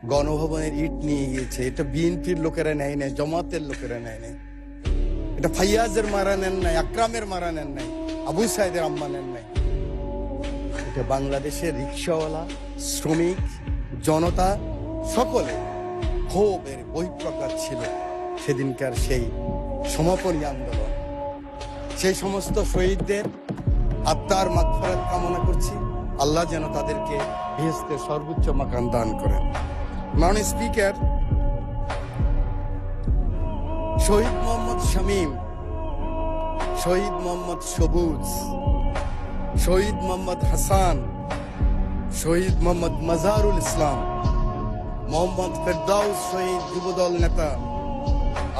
গণভবনের ইট নিয়ে গিয়েছে। এটা বিএনপির লোকেরা নেয় নাই, জামাতের লোকেরা নেয় নাই। এটা ফাইয়াজের মারা নেন নাই, আকরামের মারা নেন নাই, আবু সাইদের আম্মা নেন নাই। এটা বাংলাদেশের রিক্সাওয়ালা, শ্রমিক, জনতা সকলে ক্ষোভের বহিঃপ্রকাশ ছিল সেদিনকার সেই সমাপনী আন্দোলন। সেই সমস্ত শহীদদের আত্মার মাগফিরাত কামনা করছি। আল্লাহ যেন তাদেরকে বেহেশতের সর্বোচ্চ মাকাম দান করেন। মাননীয় স্পিকার, শহীদ মোহাম্মদ শামীম, শহীদ মোহাম্মদ সবুজ, শহীদ মোহাম্মদ হাসান, শহীদ মোহাম্মদ মাজারুল ইসলাম, মোহাম্মদ ফেরদাউস শহীদ যুবদল নেতা,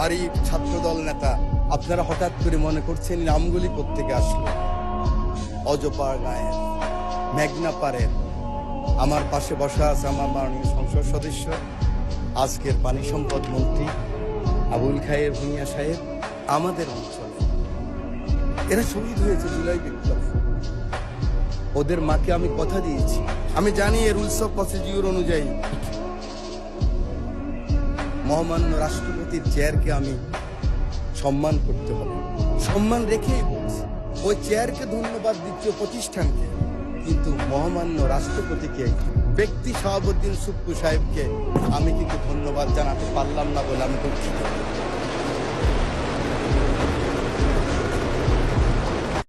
আরিফ ছাত্রদল নেতা, আপনারা হঠাৎ করে মনে করছেন নামগুলি কোত্থেকে আসলো? অজপাড় গায়ের, মেঘনা পাড়ের। আমার পাশে বসা আছে আমার মাননীয় সংসদ সদস্য, আজকের পানি সম্পদ মন্ত্রী আবুল খায়ের ভূঁইয়া সাহেব। আমাদের অঞ্চলে এরা শহীদ হয়েছে জুলাই বিপ্লবে। ওদের মাকে আমি কথা দিয়েছি, আমি জানি এর রুলস অফ প্রসিডিউর অনুযায়ী মহামান্য রাষ্ট্রপতির চেয়ারকে আমি সম্মান করতে হবে, সম্মান রেখেই বলছি। ওই চেয়ারকে ধন্যবাদ দিচ্ছি, প্রতিষ্ঠানকে, কিন্তু মহামান্য রাষ্ট্রপতিকে, ব্যক্তি শাহাবুদ্দিন সুপ্পু সাহেবকে আমি কিন্তু ধন্যবাদ জানাতে পারলাম না বলে আমি দুঃখিত।